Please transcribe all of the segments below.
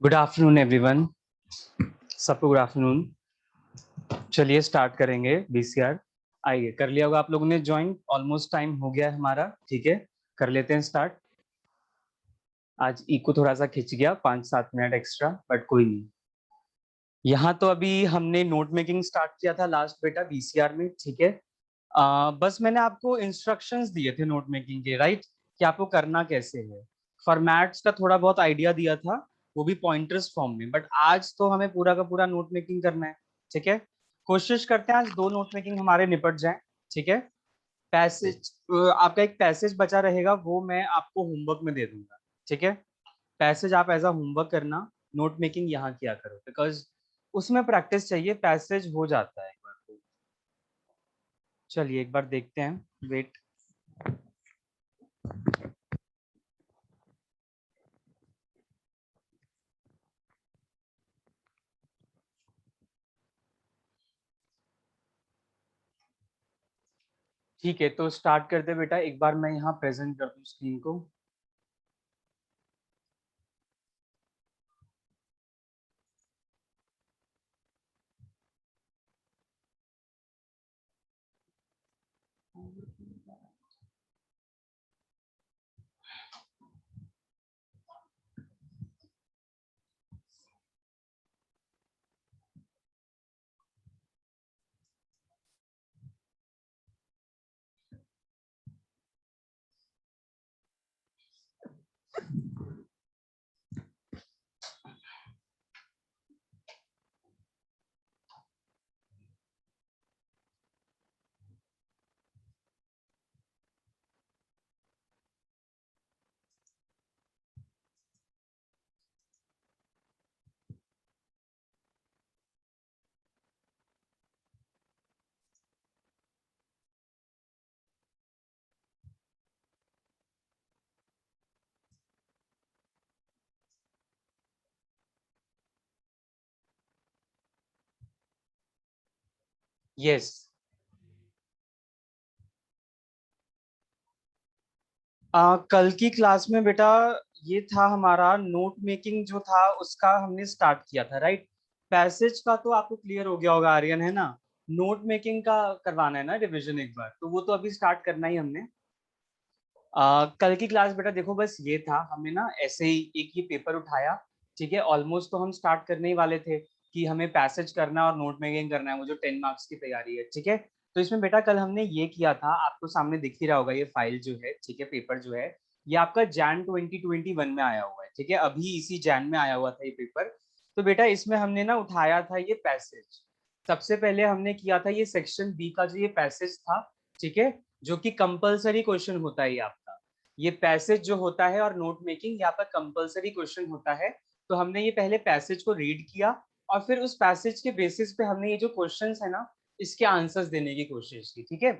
Good afternoon everyone, सबको good afternoon. चलिए start करेंगे बीसीआर। आइए, कर लिया होगा आप लोगों ने ज्वाइन। ऑलमोस्ट टाइम हो गया है हमारा, ठीक है, कर लेते हैं स्टार्ट। आज इको थोड़ा सा खिंच गया, 5-7 मिनट एक्स्ट्रा, बट कोई नहीं। यहाँ तो अभी हमने नोट मेकिंग स्टार्ट किया था लास्ट बेटा बीसीआर में, ठीक है। बस मैंने आपको इंस्ट्रक्शंस दिए थे नोट मेकिंग के, राइट, कि आपको करना कैसे है। फॉर्मेट्स का थोड़ा बहुत आइडिया दिया था, वो भी पॉइंटर्स फॉर्म में, बट आज तो हमें पूरा का पूरा नोट मेकिंग करना है, ठीक है। कोशिश करते हैं आज 2 नोट मेकिंग हमारे निपट जाएं, ठीक है। पैसेज, आपका एक पैसेज बचा रहेगा, वो मैं आपको होमवर्क में दे दूंगा, ठीक है। पैसेज आप एज अ होमवर्क करना, नोट मेकिंग यहाँ किया करो, बिकॉज उसमें प्रैक्टिस चाहिए, पैसेज हो जाता है एक बार तो। चलिए एक बार देखते हैं, वेट। ठीक है, तो स्टार्ट करते बेटा। एक बार मैं यहाँ प्रेजेंट कर दूँ स्क्रीन को। यस, कल की क्लास में बेटा ये था हमारा नोट मेकिंग जो था, उसका हमने स्टार्ट किया था, राइट। पैसेज का तो आपको क्लियर हो गया होगा, आर्यन, है ना। नोट मेकिंग का करवाना है ना रिवीजन एक बार, तो वो तो अभी स्टार्ट करना ही हमने। कल की क्लास बेटा देखो, बस ये था, हमने ना ऐसे ही एक ये पेपर उठाया, ठीक है। ऑलमोस्ट तो हम स्टार्ट करने ही वाले थे कि हमें पैसेज करना और नोट मेकिंग करना है, वो जो 10 मार्क्स की तैयारी है, ठीक है। तो इसमें बेटा कल हमने ये किया था, आपको सामने दिख ही रहा होगा ये फाइल जो है, ठीक है, पेपर जो है, ये आपका जैन 2021 में आया हुआ है, ठीक है, अभी इसी जैन में आया हुआ था ये पेपर। तो बेटा इसमें हमने ना उठाया था ये पैसेज। सबसे पहले हमने किया था ये सेक्शन बी का जो ये पैसेज था, ठीक है, जो कि कंपलसरी क्वेश्चन होता है ये आपका। ये पैसेज जो होता है और नोट मेकिंग, ये आपका कंपलसरी क्वेश्चन होता है। तो हमने ये पहले पैसेज को रीड किया, और फिर उस पैसेज के बेसिस पे हमने ये जो क्वेश्चंस है ना, इसके आंसर्स देने की कोशिश की, ठीक है।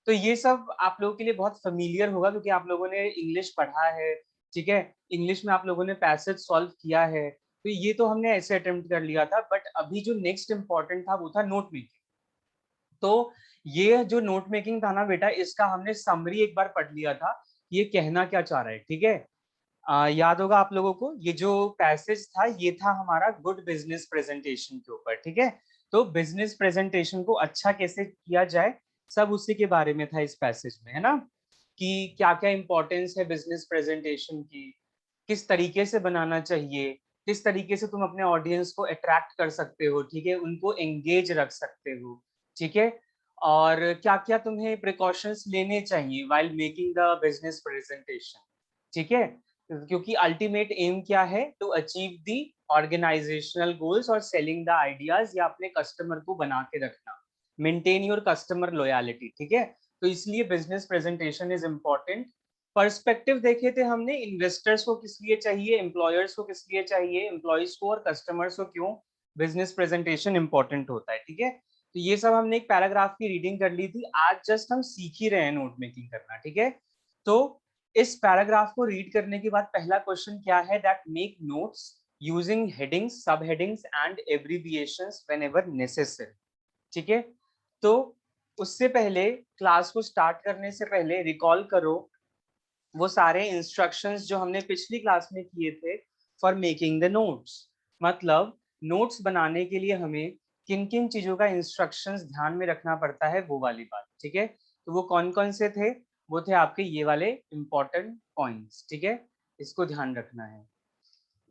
तो ये सब आप लोगों के लिए बहुत फेमिलियर होगा, क्योंकि आप लोगों ने इंग्लिश पढ़ा है, ठीक है। इंग्लिश में आप लोगों ने पैसेज सॉल्व किया है, तो ये तो हमने ऐसे अटेम्प्ट कर लिया था, बट अभी जो नेक्स्ट इंपॉर्टेंट था वो था नोट मेकिंग। तो ये जो नोट मेकिंग था ना बेटा, इसका हमने समरी एक बार पढ़ लिया था, ये कहना क्या चाह रहा है, ठीक है। याद होगा आप लोगों को, ये जो पैसेज था ये था हमारा गुड बिजनेस प्रेजेंटेशन के ऊपर, ठीक है। तो बिजनेस प्रेजेंटेशन को अच्छा कैसे किया जाए, सब उसी के बारे में था इस पैसेज में, है ना। कि क्या क्या इंपॉर्टेंस है बिजनेस प्रेजेंटेशन की, किस तरीके से बनाना चाहिए, किस तरीके से तुम अपने ऑडियंस को अट्रैक्ट कर सकते हो, ठीक है, उनको एंगेज रख सकते हो, ठीक है। और क्या क्या तुम्हें प्रिकॉशंस लेने चाहिए while making the business presentation, ठीक है। क्योंकि अल्टीमेट एम क्या है, to achieve the organisational goals और सेलिंग द आइडियाज, या अपने कस्टमर को बना के रखना, मेंटेन योर कस्टमर लॉयलिटी, ठीक है। तो इसलिए business presentation is important. Perspective देखे थे हमने, इन्वेस्टर्स को किस लिए चाहिए, एम्प्लॉयर्स को किस लिए चाहिए, एम्प्लॉयज को और कस्टमर्स को क्यों बिजनेस प्रेजेंटेशन इंपॉर्टेंट होता है, ठीक है। तो ये सब हमने एक पैराग्राफ की रीडिंग कर ली थी, आज जस्ट हम सीख ही रहे हैं नोट मेकिंग करना, ठीक है। तो इस पैराग्राफ को रीड करने के बाद पहला क्वेश्चन क्या है, that make notes using headings, sub headings and abbreviations whenever necessary, ठीक है। तो उससे पहले, क्लास को स्टार्ट करने से पहले रिकॉल करो वो सारे इंस्ट्रक्शंस जो हमने पिछली क्लास में किए थे फॉर मेकिंग द नोट्स। मतलब नोट्स बनाने के लिए हमें किन किन चीजों का इंस्ट्रक्शंस ध्यान में रखना पड़ता है, वो वाली बात। ठीक है, तो वो कौन कौन से थे? वो थे आपके ये वाले इंपॉर्टेंट पॉइंट्स। ठीक है, इसको ध्यान रखना है।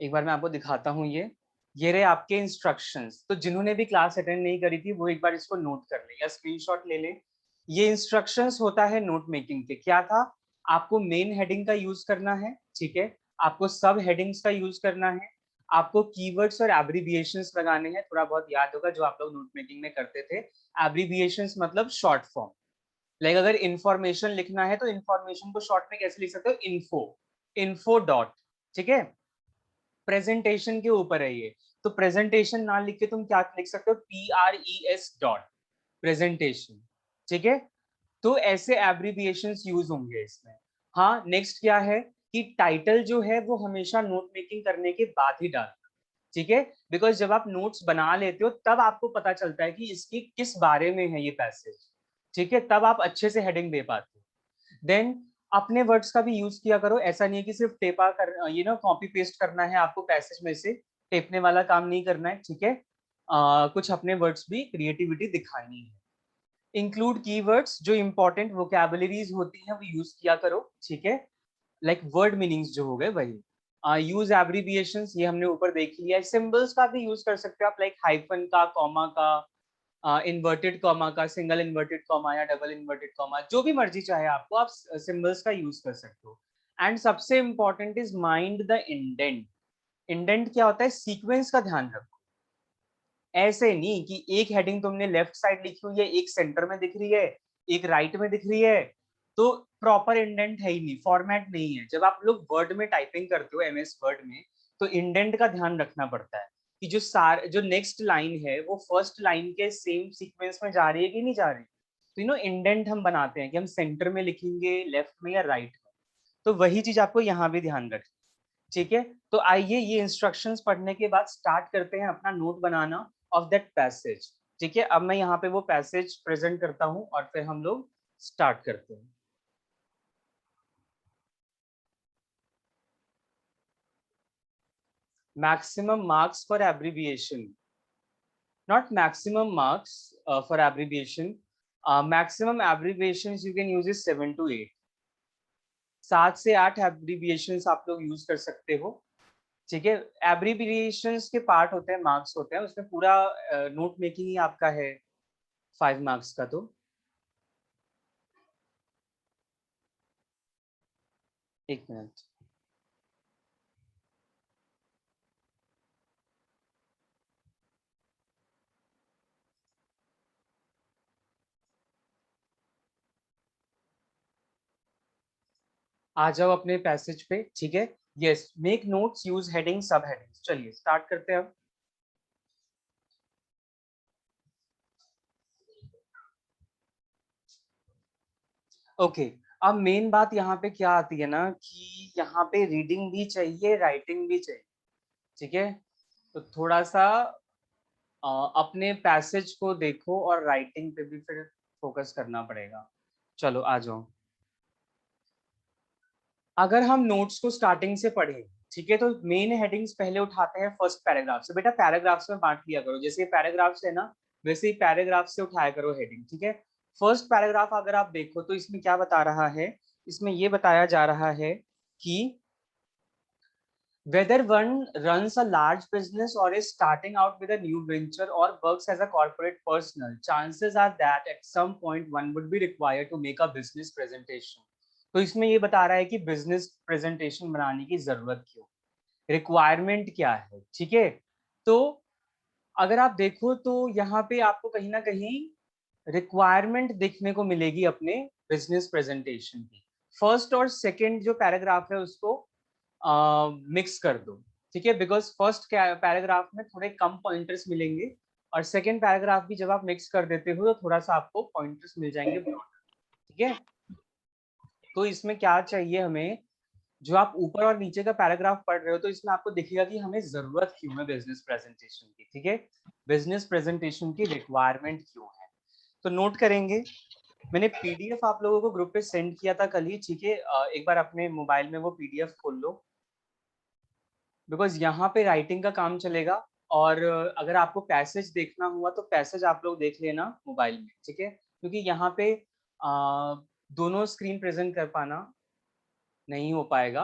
एक बार मैं आपको दिखाता हूँ, ये रहे आपके इंस्ट्रक्शंस। तो जिन्होंने भी क्लास अटेंड नहीं करी थी वो एक बार इसको नोट कर ले या स्क्रीनशॉट ले ले। ये इंस्ट्रक्शंस होता है नोट मेकिंग के। क्या था? आपको मेन हेडिंग का यूज करना है, ठीक है, आपको सब हेडिंग्स का यूज करना है, आपको कीवर्ड्स और एब्रिविएशंस लगाने हैं। थोड़ा बहुत याद होगा जो आप लोग नोट मेकिंग में करते थे। एब्रिविएशंस मतलब शॉर्ट फॉर्म। लाइक अगर इंफॉर्मेशन लिखना है तो इंफॉर्मेशन को शॉर्ट में कैसे लिख सकते हो? Info, info dot. ठीक है, प्रेजेंटेशन के ऊपर है ये, तो प्रेजेंटेशन ना लिख के तुम क्या लिख सकते हो? PRES dot presentation. ठीक है, तो ऐसे एब्रिविएशंस यूज होंगे इसमें। हाँ, नेक्स्ट क्या है कि टाइटल जो है वो हमेशा नोट मेकिंग करने के बाद ही डालना। ठीक है, बिकॉज जब आप नोट्स बना लेते हो तब आपको पता चलता है कि इसकी किस बारे में है ये पैसेज। ठीक है, तब आप अच्छे से हेडिंग दे पाते हो। देन अपने वर्ड्स का भी यूज किया करो। ऐसा नहीं है कि सिर्फ टेपा कर कॉपी पेस्ट करना है आपको पैसेज में से, टेपने वाला काम नहीं करना है। ठीक है, कुछ अपने वर्ड्स भी क्रिएटिविटी दिखानी है। इंक्लूड कीवर्ड्स, जो इंपॉर्टेंट वोकैबुलरीज होती हैं वो यूज किया करो। ठीक है, लाइक वर्ड मीनिंग्स जो हो गए वही। यूज एब्रिविएशंस, ये हमने ऊपर देख लिया। सिंबल्स का भी यूज कर सकते हो आप, लाइक हाइफन का, कॉमा का, इन्वर्टेड कॉमा का, सिंगल इन्वर्टेड कॉमा या डबल इन्वर्टेड कॉमा, जो भी मर्जी चाहे आपको, आप सिंबल्स का यूज कर सकते हो। एंड सबसे important is mind the indent. Indent क्या होता है? सीक्वेंस का ध्यान रखो। ऐसे नहीं कि एक हेडिंग तुमने लेफ्ट साइड लिखी हुई है, एक सेंटर में दिख रही है, एक राइट में दिख रही है, तो प्रॉपर इंडेंट है ही नहीं, फॉर्मेट नहीं है। जब आप लोग वर्ड में टाइपिंग करते हो MS वर्ड में, तो इंडेंट का ध्यान रखना पड़ता है कि जो नेक्स्ट लाइन है वो फर्स्ट लाइन के सेम सीक्वेंस में जा रही है कि नहीं जा रही। तो इंडेंट हम बनाते हैं कि हम सेंटर में लिखेंगे, लेफ्ट में या राइट में। तो वही चीज आपको यहाँ भी ध्यान रखनी। ठीक है, तो आइए ये इंस्ट्रक्शंस पढ़ने के बाद स्टार्ट करते हैं अपना note banana of that passage. ठीक है, अब मैं यहाँ पे वो पैसेज प्रेजेंट करता हूँ और फिर हम लोग स्टार्ट करते हैं। Maximum marks for abbreviation, not maximum marks for abbreviation. Maximum abbreviations you can use is 7 to 8. 7 से 8 एब्रीविएशंस आप लोग यूज कर सकते हो। ठीक है, एब्रीविएशंस के पार्ट होते हैं, मार्क्स होते हैं, उसमें पूरा नोट मेकिंग ही आपका है 5 मार्क्स का। तो एक मिनट, आ जाओ अपने पैसेज पे। ठीक है, yes, make notes, use heading, सब हेडिंग्स। चलिए स्टार्ट करते हैं अब। ओके, अब मेन बात यहाँ पे क्या आती है ना कि यहाँ पे रीडिंग भी चाहिए, राइटिंग भी चाहिए। ठीक है, तो थोड़ा सा अपने पैसेज को देखो और राइटिंग पे भी फिर फोकस करना पड़ेगा। चलो आ जाओ। अगर हम नोट्स को स्टार्टिंग से पढ़ें, ठीक है, तो मेन हेडिंग्स पहले उठाते हैं फर्स्ट पैराग्राफ से। बेटा पैराग्राफ्स में बांट लिया करो, जैसे पैराग्राफ्स है ना, वैसे ही पैराग्राफ से उठाया करो हेडिंग। ठीक है, फर्स्ट पैराग्राफ अगर आप देखो तो इसमें क्या बता रहा है? इसमें ये बताया जा रहा है कि whether one runs a large business or is starting out with a new venture or works as a corporate personnel, chances are that at some point one would be required to make a business presentation. तो इसमें ये बता रहा है कि business presentation बनाने की जरूरत क्यों, रिक्वायरमेंट क्या है। ठीक है, तो अगर आप देखो तो यहाँ पे आपको कहीं ना कहीं रिक्वायरमेंट देखने को मिलेगी अपने बिजनेस प्रेजेंटेशन की। फर्स्ट और सेकंड जो पैराग्राफ है उसको मिक्स कर दो। ठीक है, बिकॉज फर्स्ट पैराग्राफ में थोड़े कम पॉइंटर्स मिलेंगे और सेकंड पैराग्राफ भी जब आप मिक्स कर देते हो तो थोड़ा सा आपको पॉइंटर्स मिल जाएंगे ब्रॉडर। ठीक है, तो इसमें क्या चाहिए हमें? जो आप ऊपर और नीचे का पैराग्राफ पढ़ रहे हो तो इसमें आपको दिखेगा कि हमें जरूरत क्यों है बिजनेस प्रेजेंटेशन की। ठीक है, बिजनेस प्रेजेंटेशन की रिक्वायरमेंट क्यों है, तो नोट करेंगे। मैंने PDF आप लोगों को ग्रुप पे सेंड किया था कल ही। ठीक है, एक बार अपने मोबाइल में वो PDF खोल लो। बिकॉज यहाँ पे राइटिंग का काम चलेगा, और अगर आपको पैसेज देखना हुआ तो पैसेज आप लोग देख लेना मोबाइल में, ठीक है, क्योंकि यहाँ पे दोनों स्क्रीन प्रेजेंट कर पाना नहीं हो पाएगा।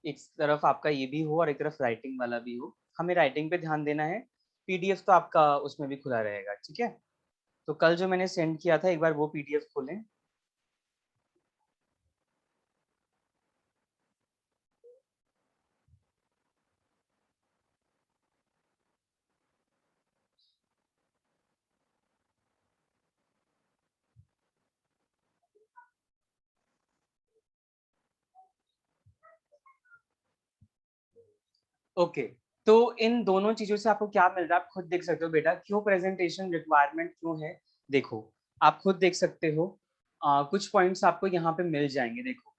एक तरफ आपका ये भी हो और एक तरफ राइटिंग वाला भी हो, हमें राइटिंग पे ध्यान देना है। पीडीएफ तो आपका उसमें भी खुला रहेगा, ठीक है। तो कल जो मैंने सेंड किया था, एक बार वो पीडीएफ खोलें। ओके, तो इन दोनों चीजों से आपको क्या मिल रहा है आप खुद देख सकते हो बेटा। क्यों प्रेजेंटेशन रिक्वायरमेंट क्यों है, देखो आप खुद देख सकते हो। कुछ पॉइंट्स आपको यहाँ पे मिल जाएंगे, देखो।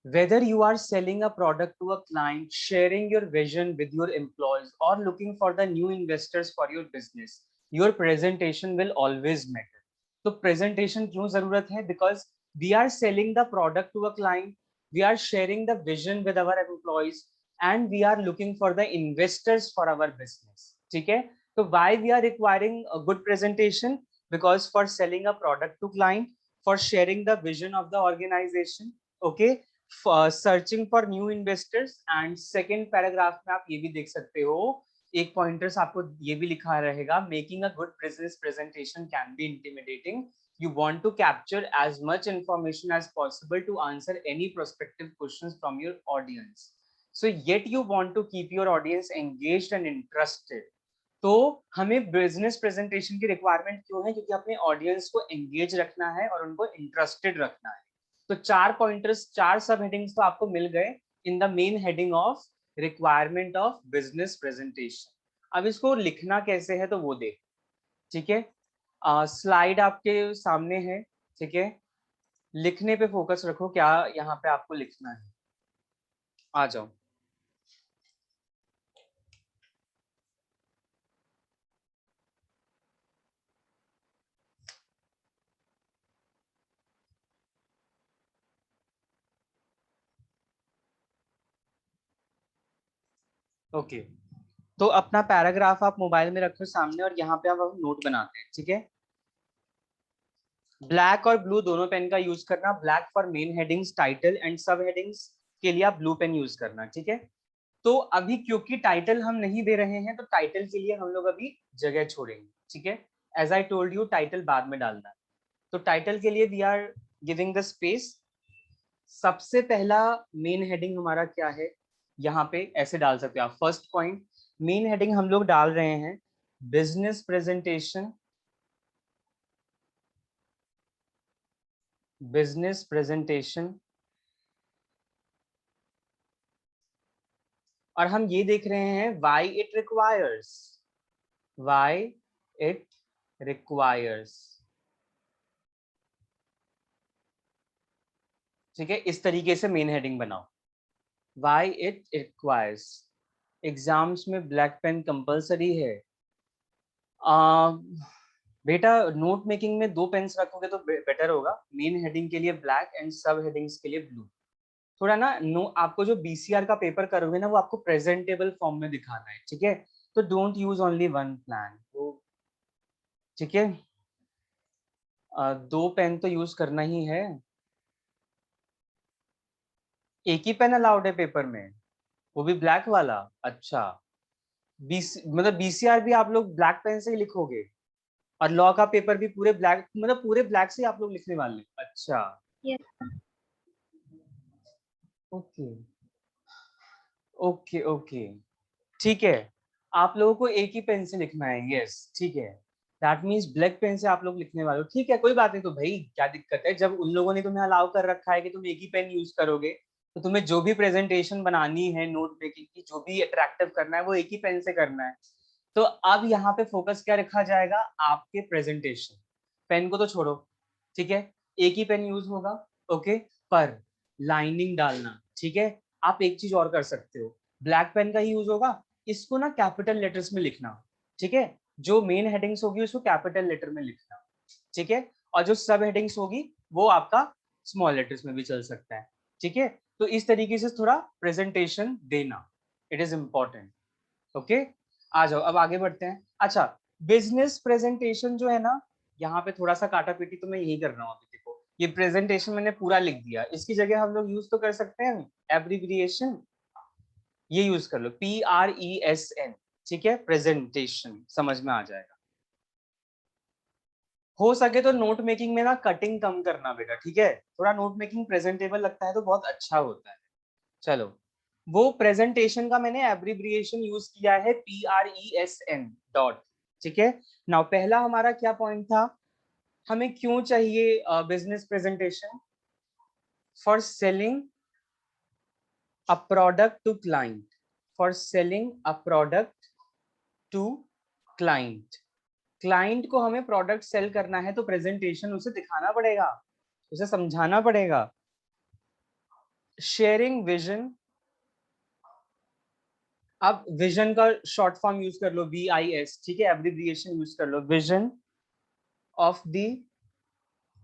Whether you are selling a product to a client, sharing your vision with your employees, or looking for the new investors for your business, your presentation will always matter. तो presentation क्यों जरूरत है? Because we are selling the product to a client, we are sharing the vision with our employees, and we are looking for the investors for our business. ठीक है? तो why we are requiring a good presentation? Because for selling a product to client, for sharing the vision of the organization, okay, searching for new investors. And second paragraph में आप ये भी देख सकते हो, एक पॉइंटर्स आपको ये भी लिखा रहेगा, making a good business presentation can be intimidating. You want to capture as much information as possible to answer any prospective questions from your audience. So yet you want to keep your audience engaged and interested. तो हमें business presentation की requirement क्यों है? क्योंकि अपने audience को engage रखना है और उनको इंटरेस्टेड रखना है। तो 4 पॉइंटर्स, 4 सब हेडिंग्स तो आपको मिल गए in the main heading of requirement of business presentation. अब इसको लिखना कैसे है तो वो देख, ठीक है। स्लाइड आपके सामने है, ठीक है। लिखने पे फोकस रखो, क्या यहाँ पे आपको लिखना है। आ जाओ। ओके, तो अपना पैराग्राफ आप मोबाइल में रखो सामने, और यहाँ पे आप नोट बनाते हैं, ठीक है। ब्लैक और ब्लू दोनों पेन का यूज करना। Black for main headings, title and सब हेडिंग्स के लिए आप ब्लू पेन यूज करना, ठीक है। तो अभी क्योंकि टाइटल हम नहीं दे रहे हैं, तो टाइटल के लिए हम लोग अभी जगह छोड़ेंगे, ठीक है। As I told you, title बाद में डालना है। तो टाइटल के लिए we are giving the space. सबसे पहला मेन हेडिंग हमारा क्या है, यहाँ पे ऐसे डाल सकते हो आप। फर्स्ट पॉइंट, मेन हेडिंग हम लोग डाल रहे हैं बिजनेस प्रेजेंटेशन, बिजनेस प्रेजेंटेशन। और हम ये देख रहे हैं why it requires, why it requires, ठीक है। इस तरीके से मेन हेडिंग बनाओ, व्हाई इट रिक्वायर्स। एग्जाम्स में ब्लैक पेन कंपलसरी है। बेटा नोट मेकिंग में 2 पेन्स रखोगे तो बेटर होगा। मेन हेडिंग के लिए ब्लैक एंड सब हेडिंग्स के लिए ब्लू। थोड़ा ना नो, आपको जो बीसीआर का पेपर करोगे ना, वो आपको प्रेजेंटेबल फॉर्म में दिखाना है, ठीक है। तो don't use only one plan, तो ठीक है। 2 पेन तो यूज करना ही है। एक ही पेन अलाउड है पेपर में, वो भी ब्लैक वाला? अच्छा, मतलब बीसीआर भी आप लोग ब्लैक पेन से ही लिखोगे, और लॉ का पेपर भी पूरे ब्लैक, मतलब पूरे ब्लैक से आप लोग लिखने वाले? अच्छा, Yes. ओके ओके ओके, ठीक है। आप लोगों को एक ही पेन से लिखना है, यस, ठीक है। दैट मीन्स ब्लैक पेन से आप लोग लिखने वाले हो, ठीक है, कोई बात नहीं। तो भाई क्या दिक्कत है, जब उन लोगों ने तुम्हें अलाउ कर रखा है कि तुम एक ही पेन यूज करोगे, तो तुम्हें जो भी प्रेजेंटेशन बनानी है, नोट मेकिंग की, जो भी अट्रैक्टिव करना है, वो एक ही पेन से करना है। तो अब यहाँ पे फोकस क्या रखा जाएगा, आपके प्रेजेंटेशन। पेन को तो छोड़ो, ठीक है, एक ही पेन यूज होगा, ओके। पर लाइनिंग डालना, ठीक है। आप एक चीज और कर सकते हो, ब्लैक पेन का ही यूज होगा, इसको ना कैपिटल लेटर्स में लिखना, ठीक है। जो मेन हेडिंग्स होगी उसको कैपिटल लेटर में लिखना, ठीक है। और जो सब हेडिंग्स होगी वो आपका स्मॉल लेटर्स में भी चल सकता है, ठीक है। तो इस तरीके से थोड़ा प्रेजेंटेशन देना। It is important. ओके, आ जाओ अब आगे बढ़ते हैं। अच्छा, बिजनेस प्रेजेंटेशन जो है ना, यहाँ पे थोड़ा सा काटा पीटी तो मैं यही कर रहा हूँ अभी। देखो ये प्रेजेंटेशन मैंने पूरा लिख दिया, इसकी जगह हम लोग यूज तो कर सकते हैं एब्रिविएशन, ये यूज कर लो PRESN, ठीक है, प्रेजेंटेशन समझ में आ जाएगा। हो सके तो नोट मेकिंग में ना कटिंग कम करना बेटा, ठीक है, थोड़ा नोट मेकिंग प्रेजेंटेबल लगता है तो बहुत अच्छा होता है। चलो, वो प्रेजेंटेशन का मैंने एब्रिविएशन यूज किया है PRESN डॉट, ठीक है। नाउ पहला हमारा क्या पॉइंट था, हमें क्यों चाहिए business presentation? For selling a product to client, for selling a product to client. Client को हमें प्रोडक्ट सेल करना है तो प्रेजेंटेशन उसे दिखाना पड़ेगा, उसे समझाना पड़ेगा। शेयरिंग विजन, अब विजन का शॉर्ट फॉर्म यूज कर लो VIS, ठीक है, एब्रिविएशन यूज कर लो vision of the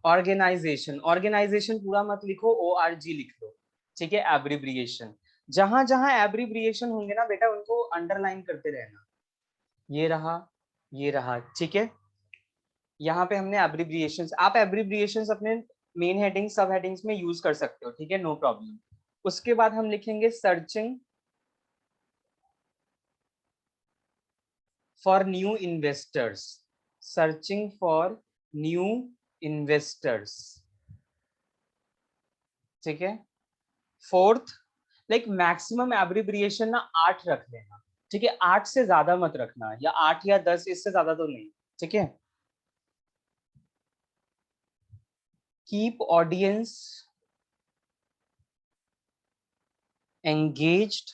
organisation. Organisation पूरा मत लिखो, ORG लिख लो, ठीक है, एब्रिविएशन। जहां जहां एब्रिविएशन होंगे ना बेटा उनको अंडरलाइन करते रहना, ये रहा, ये रहा, ठीक है। यहाँ पे हमने एब्रिविएशंस, आप एब्रिविएशंस अपने मेन हेडिंग सब हेडिंग्स में यूज कर सकते हो, ठीक है, नो प्रॉब्लम। उसके बाद हम लिखेंगे searching for new investors, searching for new investors, ठीक है। फोर्थ, लाइक मैक्सिमम एब्रिविएशन ना 8 रख लेना, ठीक है, 8 से ज्यादा मत रखना, या 8 या 10, इससे ज्यादा तो नहीं, ठीक है। Keep audience engaged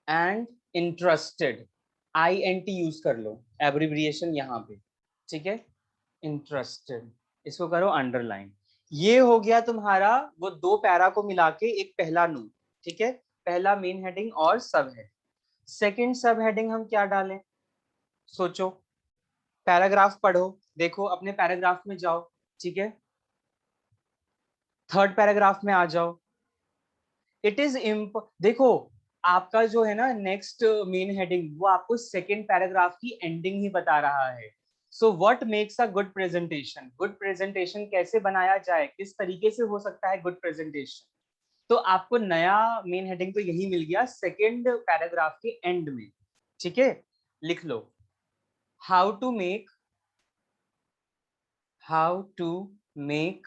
and interested, INT use कर लो एब्रिविएशन यहाँ पे, ठीक है, इंटरेस्टेड, इसको करो अंडरलाइन। ये हो गया तुम्हारा वो दो पैरा को मिला के एक पहला नोट, ठीक है, पहला मेन हेडिंग और सब हेड। सेकंड सब हेडिंग हम क्या डालें, सोचो, पैराग्राफ पढ़ो, देखो अपने पैराग्राफ में जाओ, ठीक है, थर्ड पैराग्राफ में आ जाओ। इट इज देखो, आपका जो है ना नेक्स्ट मेन हेडिंग वो आपको सेकंड पैराग्राफ की एंडिंग ही बता रहा है। So what makes a good presentation, good presentation कैसे बनाया जाए, किस तरीके से हो सकता है गुड प्रेजेंटेशन, तो आपको नया मेन हेडिंग तो यही मिल गया सेकंड पैराग्राफ के एंड में, ठीक है। लिख लो, how to make, how to make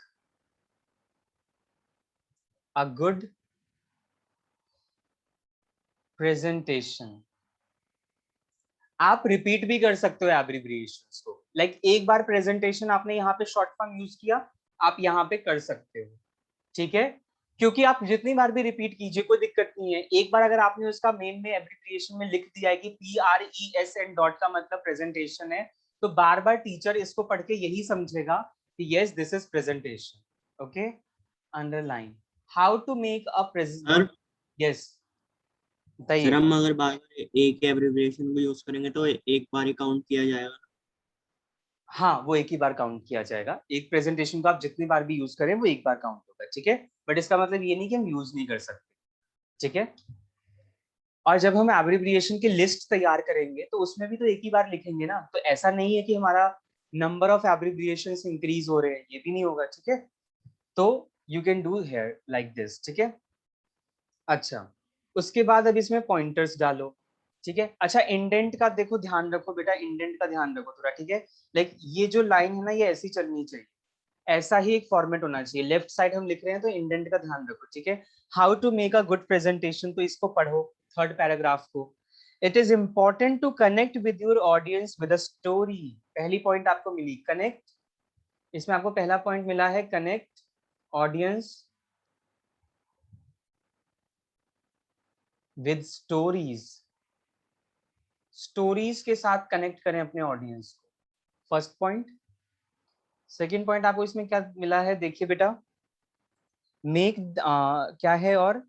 a good presentation. आप रिपीट भी कर सकते हो एब्रिविएशंस को, लाइक एक बार प्रेजेंटेशन आपने यहाँ पे शॉर्ट फॉर्म यूज किया, आप यहाँ पे कर सकते हो, ठीक है, क्योंकि आप जितनी बार भी रिपीट कीजिए कोई दिक्कत नहीं है। एक बार अगर आपने उसका मेन में एब्रिविएशन में लिख दिया है कि PRESN डॉट का मतलब प्रेजेंटेशन है, तो बार बार टीचर इसको पढ़ के यही समझेगा कि yes this is presentation. Okay, underline how to make a sir present. Yes, sir बताइए। हम अगर बार बार एक एब्रिविएशन को यूज करेंगे तो एक बार ही काउंट किया जाएगा। हाँ, वो एक ही बार काउंट किया जाएगा, एक प्रेजेंटेशन को आप जितनी बार भी यूज करें वो एक बार काउंट होगा, ठीक है, बट इसका मतलब ये नहीं कि हम यूज नहीं कर सकते, ठीक है। और जब हम एब्रिविएशन की लिस्ट तैयार करेंगे तो उसमें भी तो एक ही बार लिखेंगे ना, तो ऐसा नहीं है कि हमारा नंबर ऑफ एब्रिविएशन इंक्रीज हो रहे हैं, ये भी नहीं होगा, ठीक है। तो you can do here like this, ठीक है। अच्छा, उसके बाद अब इसमें पॉइंटर्स डालो, ठीक है। अच्छा, इंडेंट का देखो ध्यान रखो बेटा, इंडेंट का ध्यान रखो थोड़ा, ठीक है, लाइक ये जो लाइन है ना ये ऐसी चलनी चाहिए, ऐसा ही एक फॉर्मेट होना चाहिए, लेफ्ट साइड हम लिख रहे हैं तो इंडेंट का ध्यान रखो, ठीक है। How to make a good presentation, तो इसको पढ़ो थर्ड पैराग्राफ को। It is important to connect with your audience with a story, पहली पॉइंट आपको मिली कनेक्ट, इसमें आपको पहला पॉइंट मिला है connect audience with stories, stories के साथ कनेक्ट करें अपने ऑडियंस को, फर्स्ट पॉइंट। सेकेंड पॉइंट आपको इसमें क्या मिला है, देखिए बेटा, मेक क्या है, और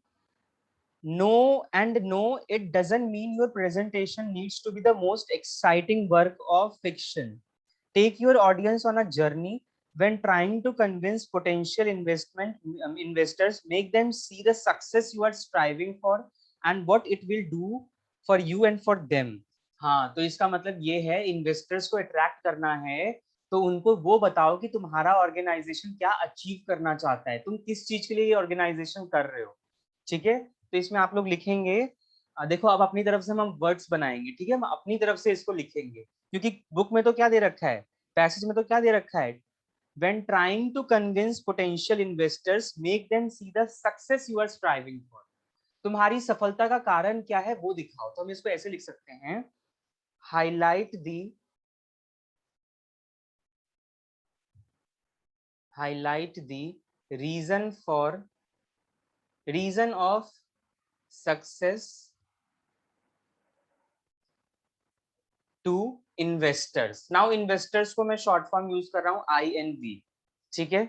no, and no, it doesn't mean your presentation needs to be the most exciting work of fiction. Take your audience on a journey when trying to convince potential investors, make them see the success you are striving for and what it will do for you and for them. हाँ, तो इसका मतलब ये है, investors को attract करना है तो उनको वो बताओ कि तुम्हारा ऑर्गेनाइजेशन क्या अचीव करना चाहता है, तुम किस चीज के लिए ये ऑर्गेनाइजेशन कर रहे हो। ठीक है, तो इसमें आप लोग लिखेंगे, देखो अब अपनी तरफ से हम वर्ड्स बनाएंगे, ठीक है, हम अपनी तरफ से इसको लिखेंगे, क्योंकि बुक में तो क्या दे रखा है, पैसेज में तो क्या दे रखा है, when trying to convince potential investors, make them see the success you are striving for। तुम्हारी सफलता का कारण क्या है वो दिखाओ। तो हम इसको ऐसे लिख सकते हैं, highlight the reason of success to investors। now investors को मैं शॉर्ट फॉर्म यूज कर रहा हूं INV। ठीक है,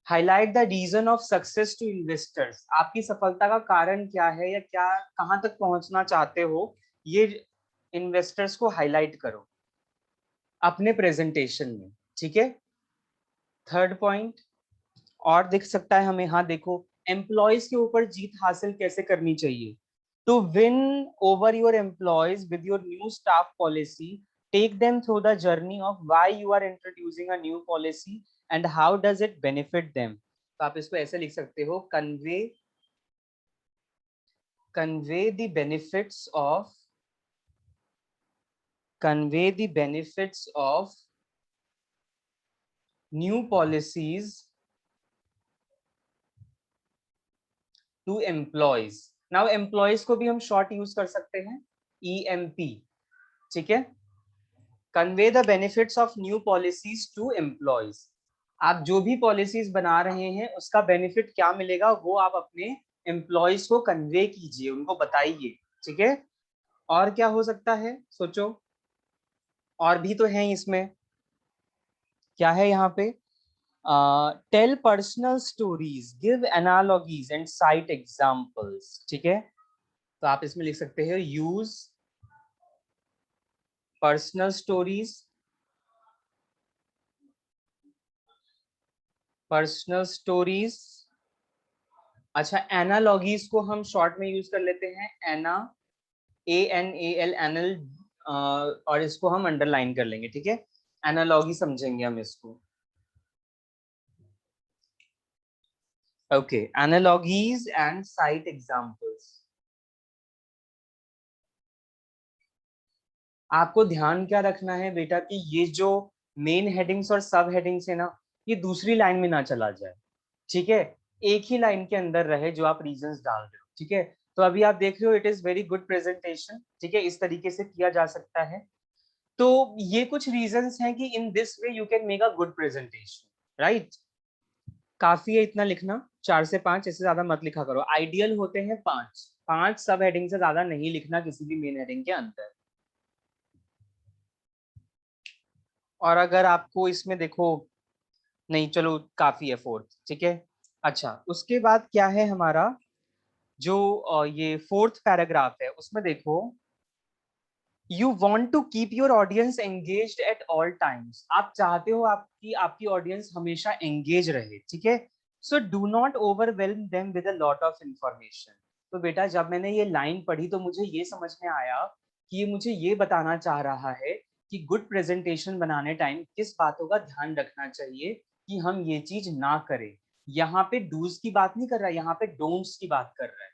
highlight the reason of success to investors, आपकी सफलता का कारण क्या है या क्या कहां तक पहुंचना चाहते हो, ये इन्वेस्टर्स को हाईलाइट करो अपने प्रेजेंटेशन में। ठीक है, थर्ड पॉइंट और दिख सकता है हमें, हाँ देखो, एम्प्लॉयज के ऊपर जीत हासिल कैसे करनी चाहिए। To win over your employees with your new staff policy, take them through the journey of why you are introducing a new policy and how does it benefit them. तो आप इसको ऐसे लिख सकते हो, convey the benefits of new policies to employees। now employees को भी हम शॉर्ट यूज कर सकते हैं, EMP। ठीक है, convey the benefits of new policies to employees। आप जो भी पॉलिसीज बना रहे हैं उसका बेनिफिट क्या मिलेगा वो आप अपने एम्प्लॉयज को कन्वे कीजिए, उनको बताइए। ठीक है, और क्या हो सकता है सोचो, और भी तो है इसमें, क्या है यहाँ पे, tell personal stories, give analogies and cite examples. ठीक है, तो आप इसमें लिख सकते हो, यूज पर्सनल स्टोरीज। अच्छा, एनालॉजीज को हम शॉर्ट में यूज कर लेते हैं, ANAL एनल, और इसको हम अंडरलाइन कर लेंगे। ठीक है, एनालॉगी समझेंगे हम इसको। Okay, analogies and cite examples. आपको ध्यान क्या रखना है बेटा कि ये जो मेन हेडिंग्स और सब हेडिंग्स है ना, ये दूसरी लाइन में ना चला जाए। ठीक है, एक ही लाइन के अंदर रहे जो आप रीजंस डाल रहे हो। ठीक है, तो अभी आप देख रहे हो, it is very good presentation. ठीक है, इस तरीके से किया जा सकता है। तो ये कुछ रीजंस हैं कि in this way you can make a good presentation, right. काफी है इतना लिखना, 4 से 5, इससे ज्यादा मत लिखा करो। आइडियल होते हैं 5 सब हेडिंग से ज्यादा नहीं लिखना किसी भी मेन हेडिंग के अंदर। और अगर आपको इसमें देखो, नहीं चलो काफी है 4। ठीक है, अच्छा उसके बाद क्या है हमारा, जो ये 4th पैराग्राफ है उसमें देखो, you want to keep your audience engaged at all times. आप चाहते हो आपकी आपकी ऑडियंस हमेशा एंगेज रहे। ठीक है, so do not overwhelm them with a lot of information. तो बेटा जब मैंने ये लाइन पढ़ी तो मुझे ये समझ में आया कि ये मुझे ये बताना चाह रहा है कि गुड प्रेजेंटेशन बनाने टाइम किस बातों का ध्यान रखना चाहिए कि हम ये चीज ना करें। यहाँ पे डूज की बात नहीं कर रहा है, यहाँ पे डोंट्स की बात कर रहा है।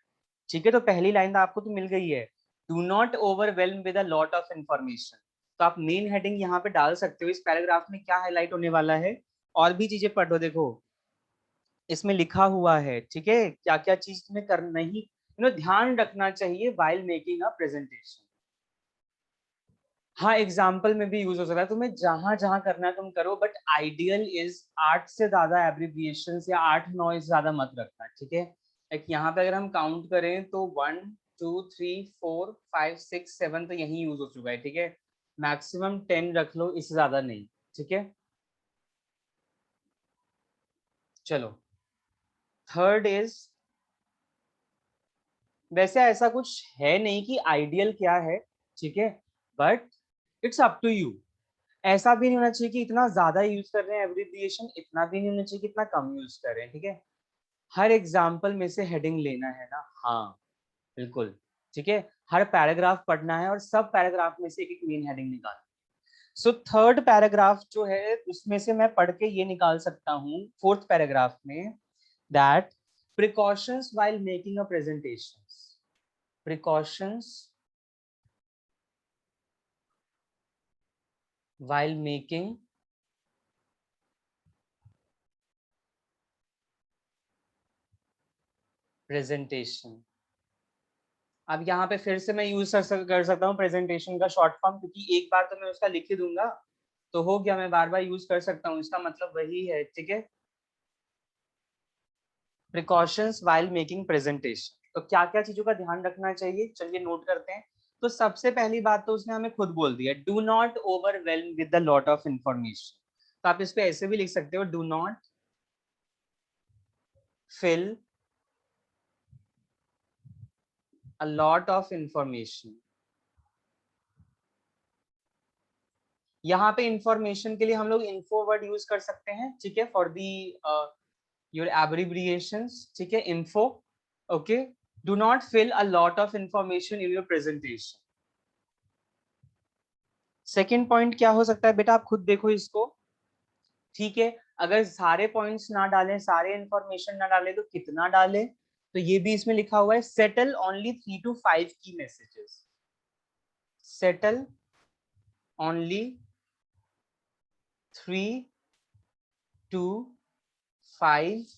ठीक है, तो पहली लाइन तो आपको तो मिल गई है, do not overwhelm with a lot of information. तो आप मेन हेडिंग यहाँ पे डाल सकते हो, इस पैराग्राफ में क्या हाईलाइट होने वाला है, और भी चीजें पढ़ो। देखो इसमें लिखा हुआ है, ठीक है, क्या क्या चीज तुम्हें करना ही ध्यान रखना चाहिए वाइल मेकिंग अ प्रेजेंटेशन। हाँ, एग्जाम्पल में भी यूज हो सकता है, तुम्हें जहां जहां करना है तुम करो, बट आइडियल इज 8 से ज्यादा एब्रिविएशन या 8-9 से ज्यादा मत रखना। ठीक है, एक यहाँ पे अगर हम काउंट करें तो 1 2 3 4 5 6 7 तो यही यूज हो चुका है। ठीक है, मैक्सिमम 10 रख लो, इससे ज्यादा नहीं। ठीक है, चलो थर्ड इज, वैसे ऐसा कुछ है नहीं कि आइडियल क्या है। ठीक है, but it's up to you. ऐसा भी नहीं होना चाहिए कि इतना ज्यादा यूज कर रहे हैं एब्रिविएशन, इतना भी नहीं होना चाहिए कि इतना कम यूज कर रहे हैं, ठीक है। हर एग्जाम्पल में से हेडिंग लेना है ना, हाँ बिल्कुल, ठीक है। हर पैराग्राफ पढ़ना है और सब पैराग्राफ में से एक एक मेन हेडिंग निकालना। सो थर्ड पैराग्राफ जो है उसमें से मैं पढ़ के ये निकाल सकता हूँ, फोर्थ पैराग्राफ में, that precautions while making a presentation, precautions while making presentation। अब यहाँ पे फिर से मैं यूज कर सकता हूँ प्रेजेंटेशन का शॉर्ट फॉर्म, क्योंकि एक बार तो मैं उसका लिख ही दूंगा तो हो गया, मैं बार बार यूज कर सकता हूँ, इसका मतलब वही है, ठीक है। प्रिकॉशंस व्हाइल मेकिंग प्रेजेंटेशन, तो क्या क्या चीजों का ध्यान रखना चाहिए, चलिए नोट करते हैं। तो सबसे पहली बात तो उसने हमें खुद बोल दिया, do not overwhelm with the lot of information. तो आप इस पे ऐसे भी लिख सकते हो, do not fill a lot of information. यहाँ पे इंफॉर्मेशन के लिए हम लोग इन्फो वर्ड यूज कर सकते हैं, ठीक है, फॉर दी योर एब्रिविएशंस, ठीक है, info, okay. Do not fill a lot of information in your presentation. Second point क्या हो सकता है बेटा, आप खुद देखो इसको, ठीक है। अगर सारे पॉइंट्स ना डालें, सारे इंफॉर्मेशन ना डालें तो कितना डालें, तो ये भी इसमें लिखा हुआ है, सेटल ओनली 3 to 5 की मैसेजेस, सेटल ओनली 3 to 5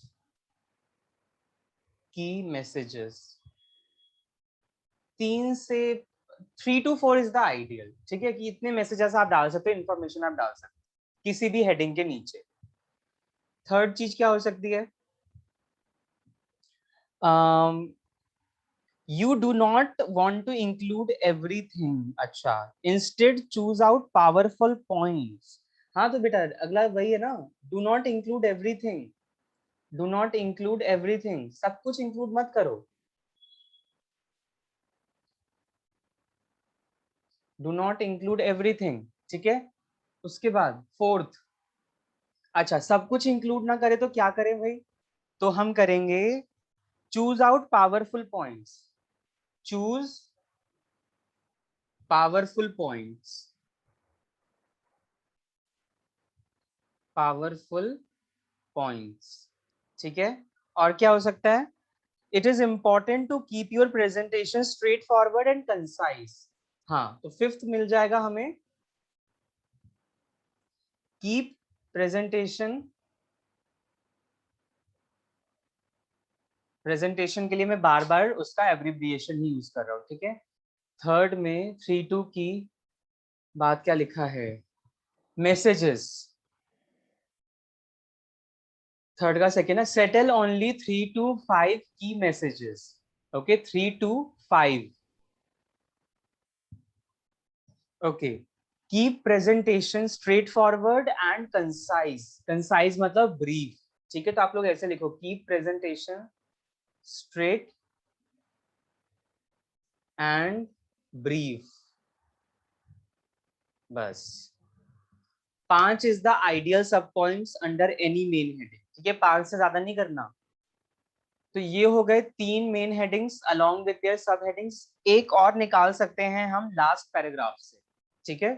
की मैसेजेस। 3 से 3 to 4 इज द आइडियल, ठीक है, कि इतने मैसेजेस आप डाल सकते हो, इंफॉर्मेशन आप डाल सकते हो किसी भी हेडिंग के नीचे। थर्ड चीज क्या हो सकती है, you do not want to include everything, अच्छा, instead choose out powerful points। हाँ तो बेटा अगला वही है ना, do not include everything, do not include everything, सब कुछ include मत करो, do not include everything, ठीक है। उसके बाद फोर्थ, अच्छा सब कुछ इंक्लूड ना करे तो क्या करें भाई, तो हम करेंगे choose out powerful points, choose powerful points, powerful points, ठीक है। और क्या हो सकता है, it is important to keep your presentation straightforward and concise. हाँ तो फिफ्थ मिल जाएगा हमें, कीप प्रेजेंटेशन, प्रेजेंटेशन के लिए मैं बार बार उसका एब्रिविएशन ही यूज कर रहा हूँ, ठीक है। थर्ड में 3 to की बात क्या लिखा है, मैसेजेस, थर्ड का सेकेंड है, सेटल ओनली 3 to 5 की messages, okay, 3 to 5, okay. Keep presentation straightforward and concise, concise मतलब ब्रीफ, ठीक है। तो आप लोग ऐसे लिखो, keep presentation straight and brief, बस। 5 इज द आइडियल सब points under any main heading, ठीक है, 5 से ज्यादा नहीं करना। तो ये हो गए 3 main headings along with their सब हेडिंग्स, एक और निकाल सकते हैं हम लास्ट पैराग्राफ से, ठीक है।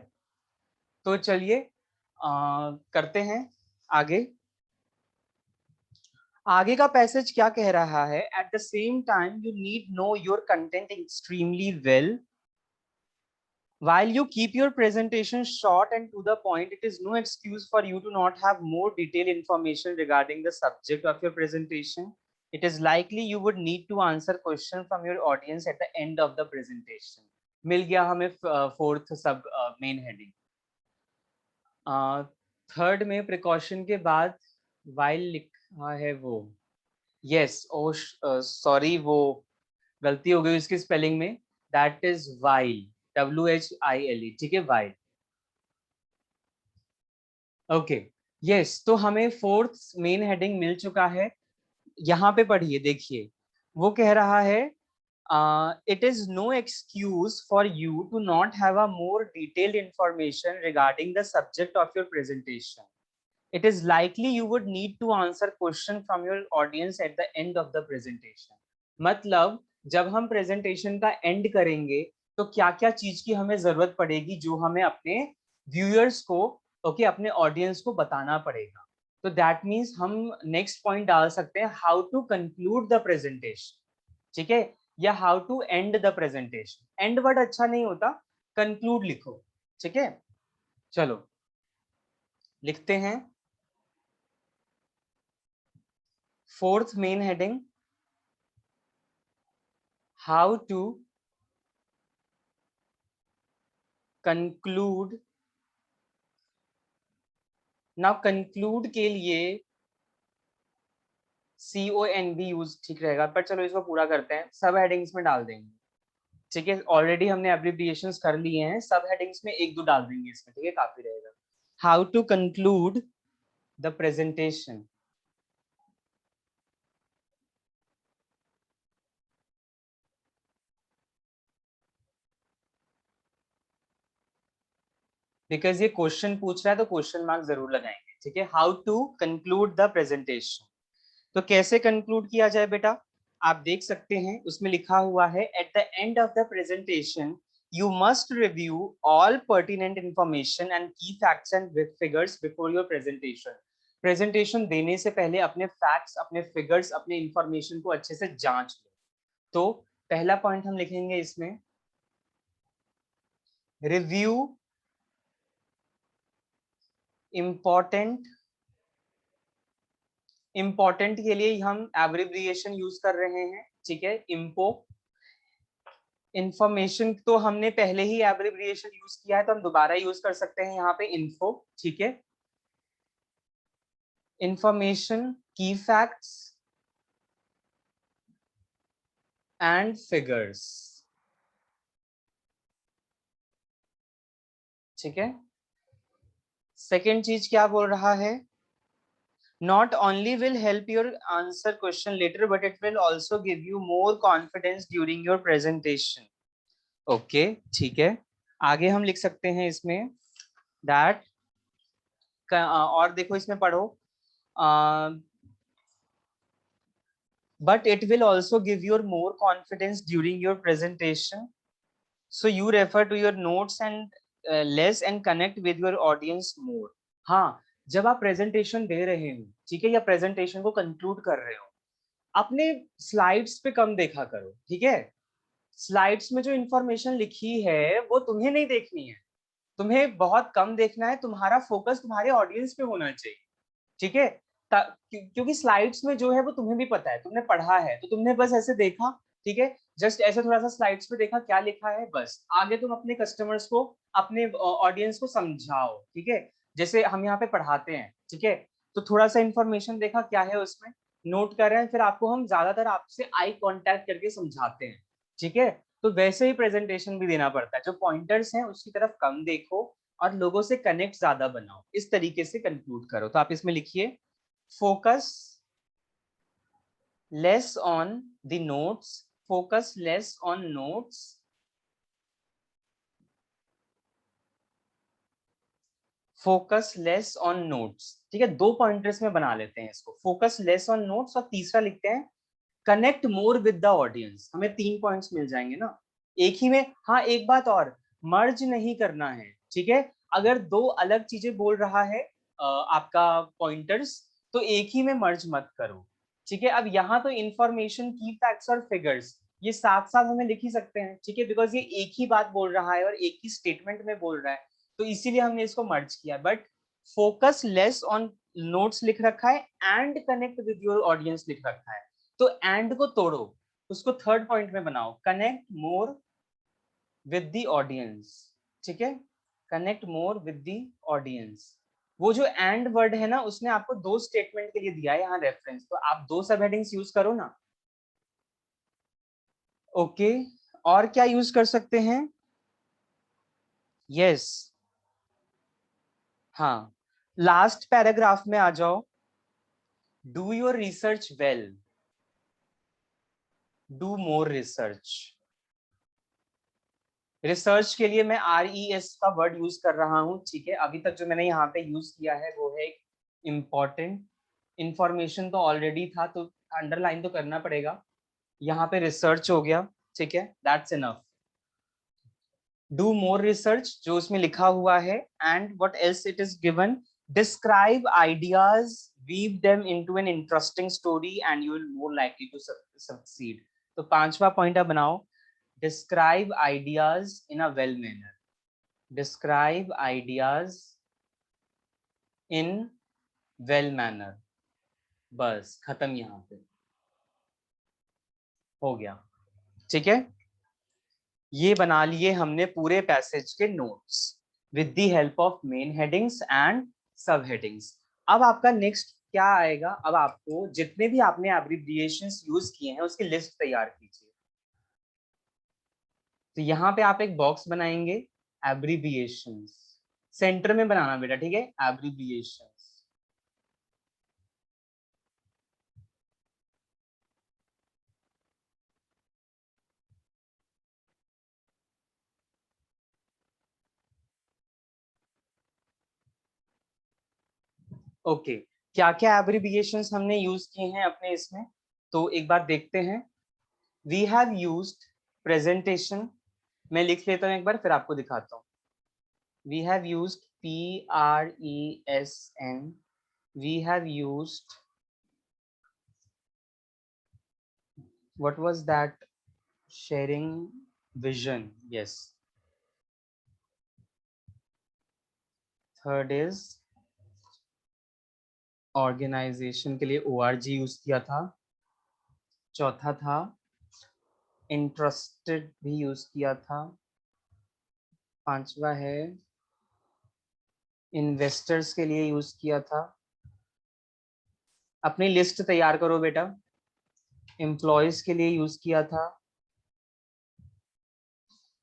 तो चलिए करते हैं आगे। आगे का पैसेज क्या कह रहा है, at the same time you need know your content extremely well, while you keep your presentation short and to the point, it is no excuse for you to not have more detailed information regarding the subject of your presentation. It is likely you would need to answer questions from your audience at the end of the presentation। मिल गया हमें fourth सब main heading. Third में precaution के बाद while लिखा है वो, yes ओ sorry वो गलती हो गई उसकी स्पेलिंग में, दैट इज वाइल, WHILE, ठीक है, वाइल, ओके। यस तो हमें फोर्थ मेन हेडिंग मिल चुका है। यहाँ पे पढ़िए, देखिए वो कह रहा है it is no excuse for you to not have a more detailed information regarding the subject of your presentation. It is likely you would need to answer question from your audience at the end of the presentation. मतलब जब हम presentation का end करेंगे तो क्या क्या चीज की हमें जरूरत पड़ेगी जो हमें अपने viewers को अपने audience को बताना पड़ेगा. तो that means हम next point डाल सकते हैं how to conclude the presentation. ठीक है, या how to end the presentation. End word अच्छा नहीं होता, कंक्लूड लिखो. ठीक है, चलो लिखते हैं. Fourth main heading, how to conclude. Now conclude के लिए CONB यूज ठीक रहेगा, पर चलो इसको पूरा करते हैं, सब हेडिंग्स में डाल देंगे. ठीक है, ऑलरेडी हमने एब्रिविएशंस कर लिए हैं, सब हेडिंग्स में एक दो डाल देंगे इसमें. ठीक है, काफी रहेगा. How to conclude the presentation. Because ये क्वेश्चन पूछ रहा है तो क्वेश्चन मार्क जरूर लगाएंगे. ठीक है, how to conclude the presentation. तो कैसे कंक्लूड किया जाए बेटा, आप देख सकते हैं उसमें लिखा हुआ है at the end of the presentation you must review all pertinent information and key facts and figures before your presentation. Presentation देने से पहले अपने फैक्ट्स, अपने फिगर्स, अपने इंफॉर्मेशन को अच्छे से जांच लो. तो पहला पॉइंट हम लिखेंगे इसमें, रिव्यू इंपॉर्टेंट के लिए हम एब्रिविएशन यूज कर रहे हैं. ठीक है, इम्पो. इंफॉर्मेशन तो हमने पहले ही एब्रिविएशन यूज किया है तो हम दोबारा यूज कर सकते हैं यहाँ पे इन्फो. ठीक है, इंफॉर्मेशन, की फैक्ट्स एंड फिगर्स. ठीक है, सेकेंड चीज क्या बोल रहा है, not only will help your answer question later but it will also give you more confidence during your presentation. Okay, ठीक है, आगे हम लिख सकते हैं इसमें that और देखो इसमें पढ़ो, but it will also give you more confidence during your presentation, so you refer to your notes and less and connect with your audience more. हाँ, जब आप प्रेजेंटेशन दे रहे हो, ठीक है, या प्रेजेंटेशन को कंक्लूड कर रहे हो, अपने स्लाइड्स पे कम देखा करो. ठीक है, स्लाइड्स में जो इंफॉर्मेशन लिखी है वो तुम्हें नहीं देखनी है, तुम्हें बहुत कम देखना है. तुम्हारा फोकस तुम्हारे ऑडियंस पे होना चाहिए. ठीक है, क्योंकि स्लाइड्स में जो है वो तुम्हें भी पता है, तुमने पढ़ा है तो तुमने बस ऐसे देखा. ठीक है, जस्ट ऐसे थोड़ा सा स्लाइड्स पे देखा क्या लिखा है, बस आगे तुम अपने कस्टमर्स को, अपने ऑडियंस को समझाओ. ठीक है, जैसे हम यहाँ पे पढ़ाते हैं. ठीक है, तो थोड़ा सा इंफॉर्मेशन देखा क्या है उसमें, नोट कर रहे हैं, फिर आपको हम ज्यादातर आपसे आई कांटेक्ट करके समझाते हैं. ठीक है, तो वैसे ही प्रेजेंटेशन भी देना पड़ता है, जो पॉइंटर्स हैं उसकी तरफ कम देखो और लोगों से कनेक्ट ज्यादा बनाओ. इस तरीके से कंक्लूड करो. तो आप इसमें लिखिए, focus less on the notes, focus less on notes, focus less on notes. ठीक है, दो पॉइंटर्स में बना लेते हैं इसको, focus less on notes, और तीसरा लिखते हैं connect more with the audience. हमें 3 पॉइंट्स मिल जाएंगे ना एक ही में. हाँ, एक बात और, मर्ज नहीं करना है. ठीक है, अगर दो अलग चीजें बोल रहा है आपका पॉइंटर्स, तो एक ही में मर्ज मत करो. ठीक है, अब यहाँ तो इंफॉर्मेशन, की फैक्ट्स और फिगर्स ये साथ साथ हमें लिख ही सकते हैं. ठीक है, बिकॉज ये एक ही बात बोल रहा है और एक ही स्टेटमेंट में बोल रहा है, तो इसीलिए हमने इसको मर्ज किया. But focus less on notes लिख रखा है and connect with your audience लिख रखा है, तो एंड को तोड़ो, उसको थर्ड पॉइंट में बनाओ, connect more with the audience. ठीक है, connect more with the audience. वो जो एंड वर्ड है ना, उसने आपको दो स्टेटमेंट के लिए दिया है यहाँ रेफरेंस, तो आप दो सब हेडिंग्स यूज करो ना. ओके, और क्या यूज कर सकते हैं, यस हाँ, लास्ट पैराग्राफ में आ जाओ, do your research well. Do more research. Research के लिए मैं RES का वर्ड यूज कर रहा हूं, ठीक है। अभी तक जो मैंने यहाँ पे यूज किया है वो है इम्पॉर्टेंट। इंफॉर्मेशन तो ऑलरेडी था तो अंडरलाइन तो करना पड़ेगा। यहाँ पे रिसर्च हो गया, ठीक है, that's enough. Do more research जो उसमें लिखा हुआ है, and what else it is given, describe ideas, weave them into an interesting story and you will more likely to succeed. तो पांचवा पॉइंट आप बनाओ, describe ideas in a well manner, describe ideas in well manner। बस खत्म, यहां पे हो गया, ठीक है। ये बना लिए हमने पूरे पैसेज के notes with the help of main headings and सब हेडिंग्स। अब आपका नेक्स्ट क्या आएगा, अब आपको जितने भी आपने एब्रिविएशंस यूज किए हैं उसकी लिस्ट तैयार कीजिए। तो यहाँ पे आप एक बॉक्स बनाएंगे, एब्रिविएशंस सेंटर में बनाना बेटा, ठीक है, एब्रिविएशंस। ओके, क्या क्या एब्रिविएशंस हमने यूज किए हैं अपने इसमें, तो एक बार देखते हैं। वी हैव यूज्ड प्रेजेंटेशन, मैं लिख लेता हूं एक बार फिर आपको दिखाता हूं। We have used PRESN, we have used, what was that, sharing vision, yes. Third is organisation के लिए ORG यूज किया था। चौथा था इंटरेस्टेड भी यूज किया था। पांचवा है इन्वेस्टर्स के लिए यूज किया था। अपनी लिस्ट तैयार करो बेटा। एम्प्लॉयज के लिए यूज किया था,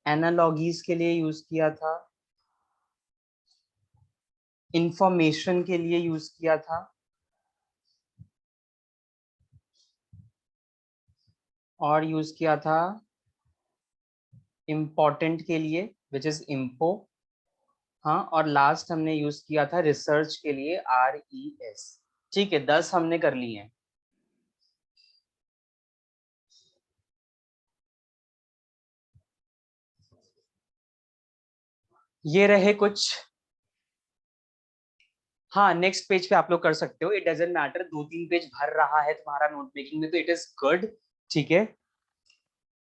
एनालॉगीज के लिए यूज किया था, इंफॉर्मेशन के लिए यूज किया था, और यूज किया था इम्पोर्टेंट के लिए विच इज इम्पो। हाँ, और लास्ट हमने यूज किया था रिसर्च के लिए RES। ठीक है, 10 हमने कर लिए हैं। ये रहे कुछ। हाँ, नेक्स्ट पेज पे आप लोग कर सकते हो, इट डजेंट मैटर, 2-3 पेज भर रहा है तुम्हारा नोट मेकिंग में तो इट इज गुड, ठीक है।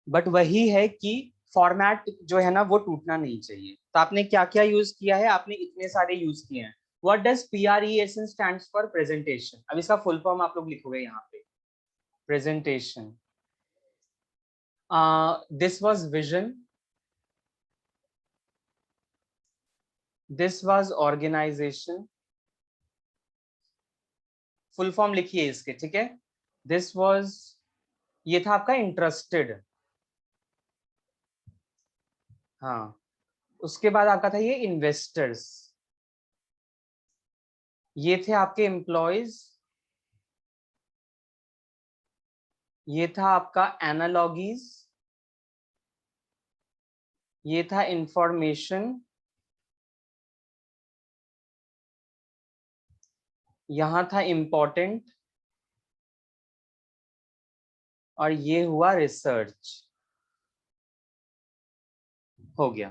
बट वही है कि फॉर्मेट जो है ना वो टूटना नहीं चाहिए। तो आपने क्या क्या यूज किया है, आपने इतने सारे यूज किए हैं। What does PRESN stands for presentation, अब इसका फुल फॉर्म आप लोग लिखोगे यहाँ पे, presentation. This was vision, this was organisation, full form लिखिए इसके, ठीक है। दिस वाज, ये था आपका इंटरेस्टेड, हाँ। उसके बाद आपका था ये इन्वेस्टर्स, ये थे आपके एम्प्लॉयज, ये था आपका एनालॉगीज, ये था इंफॉर्मेशन, यहां था इम्पोर्टेंट, और ये हुआ रिसर्च। हो गया,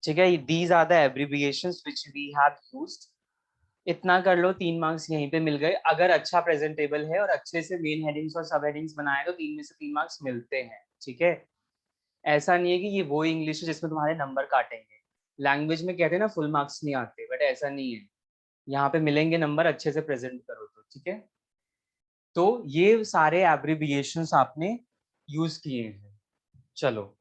ठीक है। These are the abbreviations which we have used. इतना कर लो, 3 मार्क्स यहीं पे मिल गए। अगर अच्छा प्रेजेंटेबल है और अच्छे से मेन हेडिंग्स और सब हेडिंग्स बनाए तो 3 में से 3 मार्क्स मिलते हैं, ठीक है। ऐसा नहीं है कि ये वो इंग्लिश है जिसमें तुम्हारे नंबर काटेंगे। लैंग्वेज में कहते हैं ना फुल मार्क्स नहीं आते, बट ऐसा नहीं है, यहाँ पे मिलेंगे नंबर, अच्छे से प्रेजेंट करो तो, ठीक है। तो ये सारे एब्रिविएशंस आपने यूज किए हैं। चलो,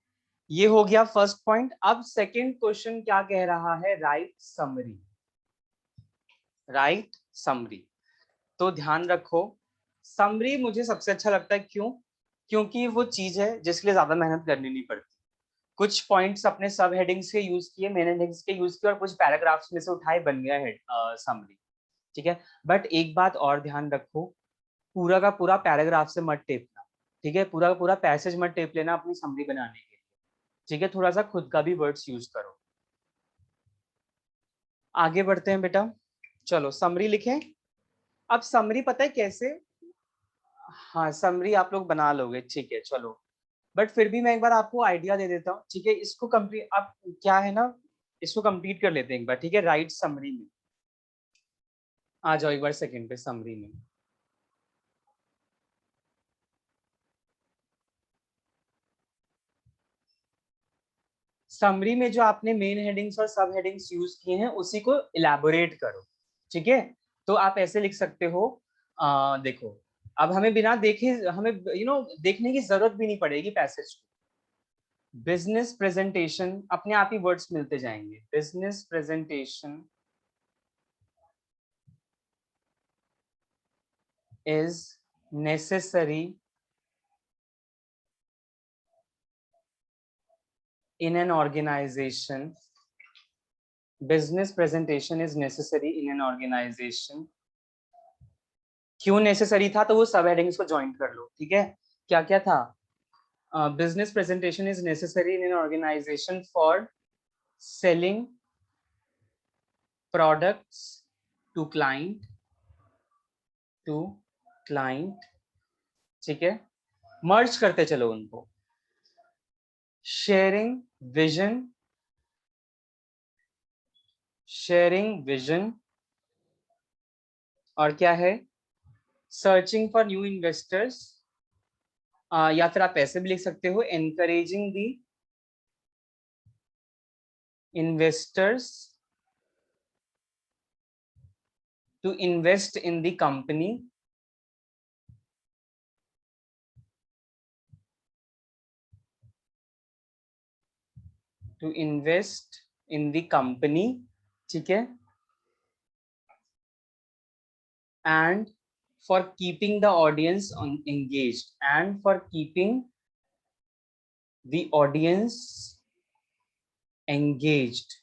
ये हो गया फर्स्ट पॉइंट। अब सेकंड क्वेश्चन क्या कह रहा है, राइट समरी, राइट समरी। तो ध्यान रखो, समरी मुझे सबसे अच्छा लगता है, क्यों? क्योंकि वो चीज है जिसके लिए ज्यादा मेहनत करनी नहीं पड़ती। कुछ पॉइंट्स अपने सब हेडिंग्स के यूज किए, मेन हेडिंग्स के यूज किए, और कुछ पैराग्राफ्स में से उठाए, बन गया हेड समरी, ठीक है। बट एक बात और ध्यान रखो, पूरा का पूरा पैराग्राफ से मत टेपना, ठीक है, पूरा का पूरा पैसेज मत टेप लेना अपनी समरी बनाने के लिए, ठीक है, थोड़ा सा खुद का भी वर्ड्स यूज करो। आगे बढ़ते हैं बेटा, चलो समरी लिखें। अब समरी पता है कैसे, हाँ समरी आप लोग बना लोगे, ठीक है चलो, बट फिर भी मैं एक बार आपको आइडिया दे देता हूँ, ठीक है, इसको कंप्लीट, अब क्या है ना, इसको कंप्लीट कर लेते हैं एक बार, ठीक है, राइट समरी में आ जाओ एक बार, सेकंड पे समरी में। समरी में जो आपने मेन हेडिंग्स और सब हेडिंग्स यूज किए हैं उसी को इलेबोरेट करो, ठीक है। तो आप ऐसे लिख सकते हो, देखो, अब हमें बिना देखे, हमें देखने की जरूरत भी नहीं पड़ेगी पैसेज को। बिजनेस प्रेजेंटेशन, अपने आप ही वर्ड्स मिलते जाएंगे, business presentation is necessary in an organization, business presentation is necessary in an organization। क्यों नेसेसरी था, तो वो सब हेडिंग्स को ज्वाइन कर लो, ठीक है। क्या क्या था, business presentation is necessary in an organisation for selling products to client, ठीक है, मर्ज करते चलो उनको। शेयरिंग विजन, और क्या है, सर्चिंग फॉर न्यू इन्वेस्टर्स, या फिर आप ऐसे भी लिख सकते हो, encouraging the investors to invest in the company, ठीक है, and for keeping the audience engaged, and for keeping the audience engaged,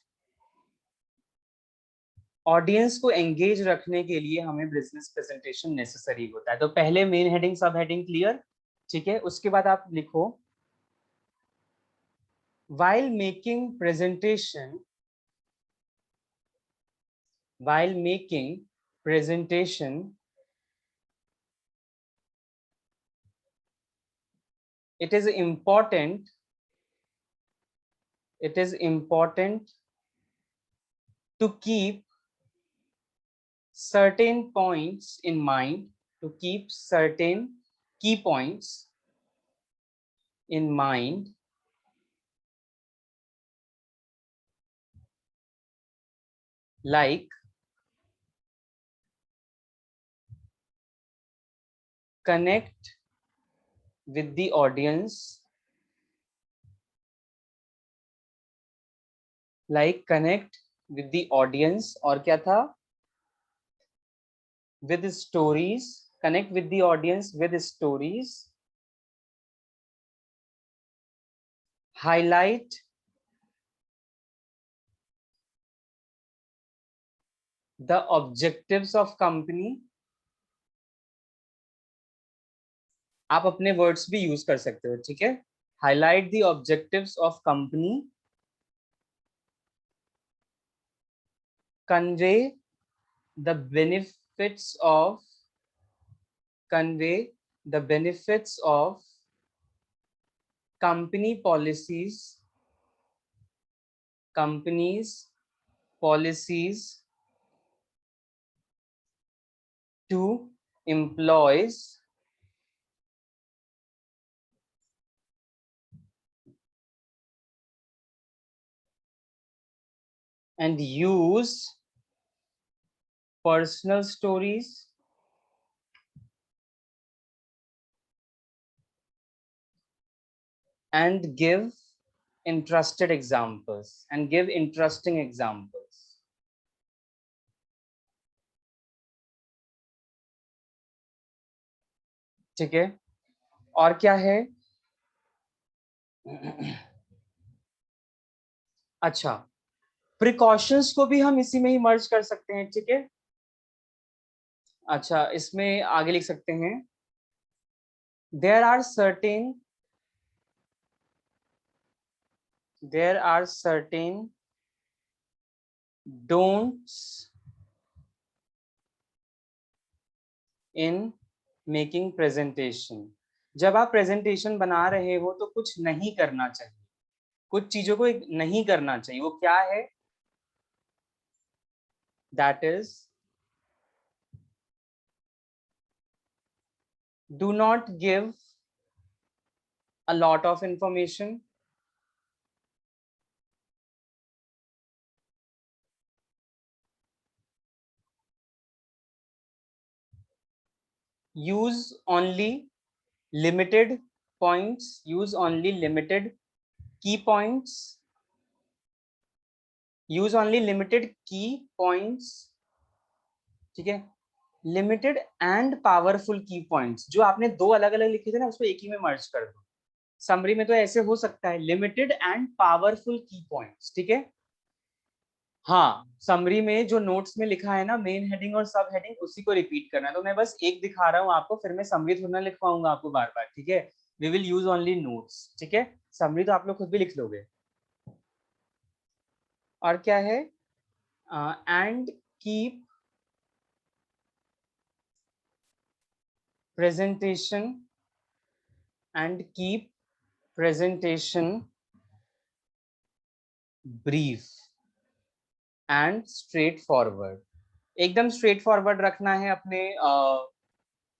audience को एंगेज रखने के लिए हमें बिजनेस प्रेजेंटेशन नेसेसरी होता है। तो पहले मेन हेडिंग सब हेडिंग क्लियर, ठीक है, उसके बाद आप लिखो, while making presentation it is important to keep certain points in mind, to keep certain key points in mind, like connect with the audience, और क्या था, with stories, connect with the audience with stories, highlight the objectives of company, आप अपने words भी use कर सकते हो, ठीक है, highlight the objectives of company, convey the benefits of company's policies to employees, and use personal stories and give interesting examples, ठीक है। और क्या है, अच्छा, प्रिकॉशंस को भी हम इसी में ही मर्ज कर सकते हैं, ठीक है। अच्छा, इसमें आगे लिख सकते हैं, there are certain don'ts in making presentation. जब आप प्रेजेंटेशन बना रहे हो तो कुछ नहीं करना चाहिए, कुछ चीजों को नहीं करना चाहिए। वो क्या है? That is do not give a lot of information, use only limited points, use only limited key points, use only limited key points, ठीक है? लिमिटेड एंड पावरफुल की पॉइंट्स, जो आपने दो अलग अलग लिखे थे ना उसको एक ही में मर्ज कर दो। समरी में तो ऐसे हो सकता है, लिमिटेड एंड पावरफुल की पॉइंट्स, ठीक है? हाँ, समरी में जो नोट्स में लिखा है ना मेन हेडिंग और सब हेडिंग, उसी को रिपीट करना है। तो मैं बस एक दिखा रहा हूँ आपको, फिर मैं समरी थोड़ा ना लिखवाऊंगा आपको बार बार, ठीक है? We will use only notes, ठीक है? समरी तो आप लोग खुद भी लिख लोगे। और क्या है? And keep presentation and keep presentation brief and straightforward। एकदम स्ट्रेट फॉरवर्ड रखना है अपने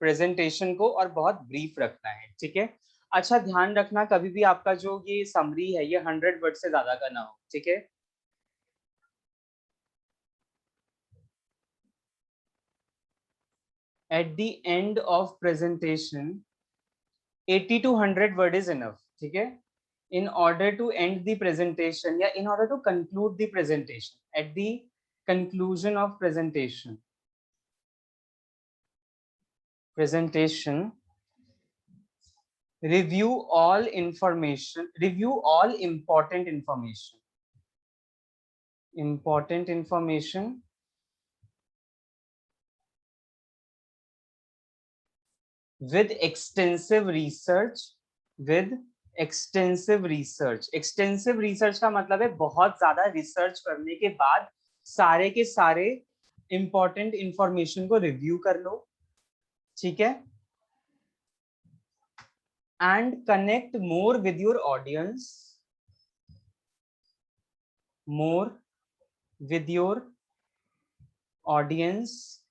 प्रेजेंटेशन को और बहुत ब्रीफ रखना है, ठीक है? अच्छा, ध्यान रखना कभी भी आपका जो ये समरी है ये 100 वर्ड से ज्यादा का ना हो, ठीक है? At the end of presentation 80 to 100 word is enough, ठीक है? In order to end the presentation या in order to conclude the presentation, at the conclusion of presentation review all information, review all important information with extensive research, extensive research का मतलब है बहुत ज्यादा research करने के बाद सारे के सारे इंपॉर्टेंट इंफॉर्मेशन को रिव्यू कर लो, ठीक है? and connect more with your audience, more with your audience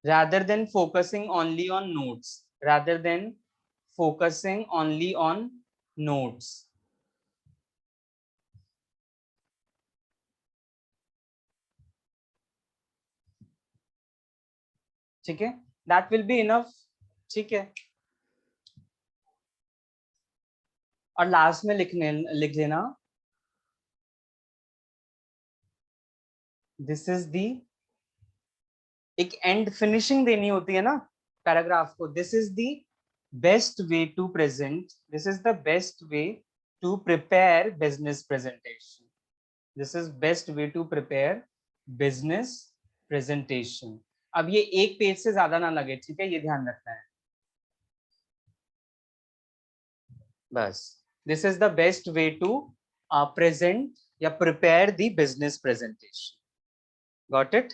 rather than focusing only on notes, rather than focusing only on notes, ठीक है? that will be enough, ठीक है? और लास्ट में लिख लेना दिस इज दी, एक एंड फिनिशिंग देनी होती है ना पैराग्राफ को, this is the best way to present, this is the best way to prepare business presentation, this is best way to prepare business presentation. अब ये एक पेज से ज्यादा ना लगे, ठीक है? ये ध्यान रखना है बस। This is the best way to present या prepare the business presentation. Got it?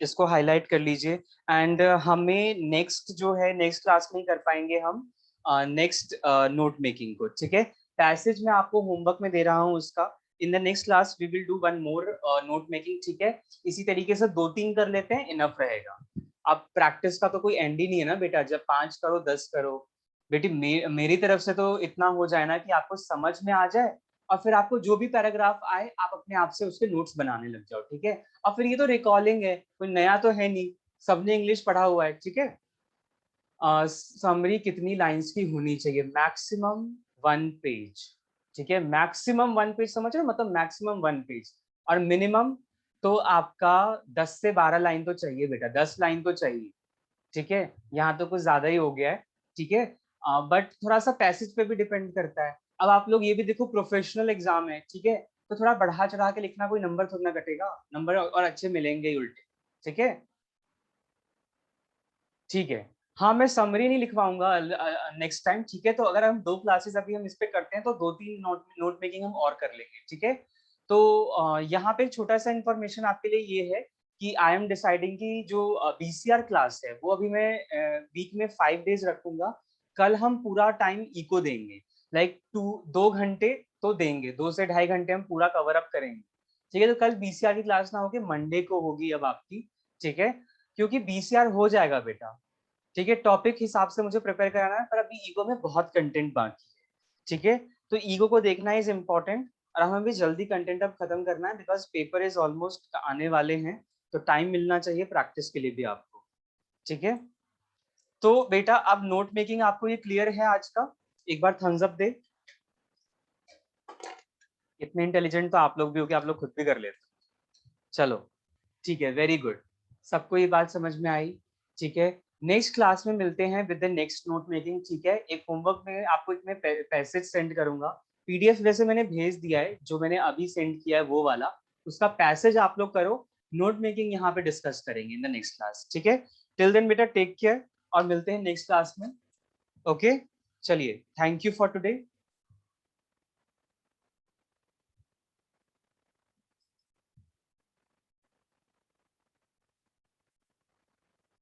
इसको हाईलाइट कर लीजिए। एंड हमें नेक्स्ट जो है नेक्स्ट क्लास में ही कर पाएंगे हम नेक्स्ट नोट मेकिंग को, ठीक है? पैसेज मैं आपको होमवर्क में दे रहा हूँ उसका। In the next class we will do one more note making, ठीक है? इसी तरीके से 2-3 कर लेते हैं, इनफ रहेगा। अब प्रैक्टिस का तो कोई एंड ही नहीं है ना बेटा, जब 5 करो 10 करो बेटी, मेरी तरफ से तो इतना हो जाए ना कि आपको समझ में आ जाए, और फिर आपको जो भी पैराग्राफ आए आप अपने आप से उसके नोट्स बनाने लग जाओ, ठीक है? और फिर ये तो रिकॉलिंग है, कोई नया तो है नहीं, सबने इंग्लिश पढ़ा हुआ है, ठीक है? समरी कितनी लाइंस की होनी चाहिए? मैक्सिमम 1 पेज, ठीक है? मैक्सिमम 1 पेज, समझ रहे हो? मतलब मैक्सिमम 1 पेज, और मिनिमम तो आपका 10 से 12 लाइन तो चाहिए बेटा, 10 लाइन तो चाहिए, ठीक है? यहाँ तो कुछ ज्यादा ही हो गया है, ठीक है? बट थोड़ा सा पैसेज पे भी डिपेंड करता है। अब आप लोग ये भी देखो, प्रोफेशनल एग्जाम है, ठीक है? तो थोड़ा बढ़ा चढ़ा के लिखना, कोई नंबर थोड़ा ना कटेगा, नंबर और अच्छे मिलेंगे ही उल्टे। ठीक है, ठीक है। हाँ, मैं समरी नहीं लिखवाऊंगा नेक्स्ट टाइम, ठीक है। तो अगर हम 2 क्लासेस अभी हम इस पे करते हैं तो 2-3 नोट मेकिंग हम और कर लेंगे, ठीक है। तो यहाँ पे छोटा सा इन्फॉर्मेशन आपके लिए ये है कि आई एम डिसाइडिंग कि जो बीसीआर क्लास है वो अभी मैं वीक में 5 डेज रखूंगा। कल हम पूरा टाइम इको देंगे, लाइक 2 घंटे तो देंगे, 2 से 2.5 घंटे हम पूरा कवर अप करेंगे, ठीक है। तो कल बीसीआर की क्लास ना होगी, मंडे को होगी अब आपकी, ठीक है। क्योंकि बीसीआर हो जाएगा बेटा, ठीक है। टॉपिक हिसाब से मुझे प्रिपेयर कराना है, पर अभी ईगो में बहुत कंटेंट बाकी है, ठीक है। तो ईगो को देखना इज इम्पोर्टेंट, और हमें भी जल्दी कंटेंट अब खत्म करना है, बिकॉज पेपर इज ऑलमोस्ट आने वाले हैं, तो टाइम मिलना चाहिए प्रैक्टिस के लिए भी आपको, ठीक है। तो बेटा अब नोट मेकिंग आपको ये क्लियर है आज का? एक बार थम्स अप दे। इतने इंटेलिजेंट तो आप लोग भी हो कि आप लोग खुद भी कर लेते हो। चलो, ठीक है, वेरी गुड। सबको ये बात समझ में आई, ठीक है। नेक्स्ट क्लास में मिलते हैं with the next note making, ठीक है। एक होमवर्क में आपको एक मैं पैसेज सेंड करूंगा, पीडीएफ वैसे मैंने भेज दिया है, जो मैंने अभी सेंड किया है वो वाला, उसका पैसेज आप लोग करो, नोट मेकिंग यहाँ पे डिस्कस करेंगे इन द नेक्स्ट क्लास, ठीक है। टिल देन बेटा टेक केयर, और मिलते हैं नेक्स्ट क्लास में। ओके, चलिए, थैंक यू फॉर टुडे।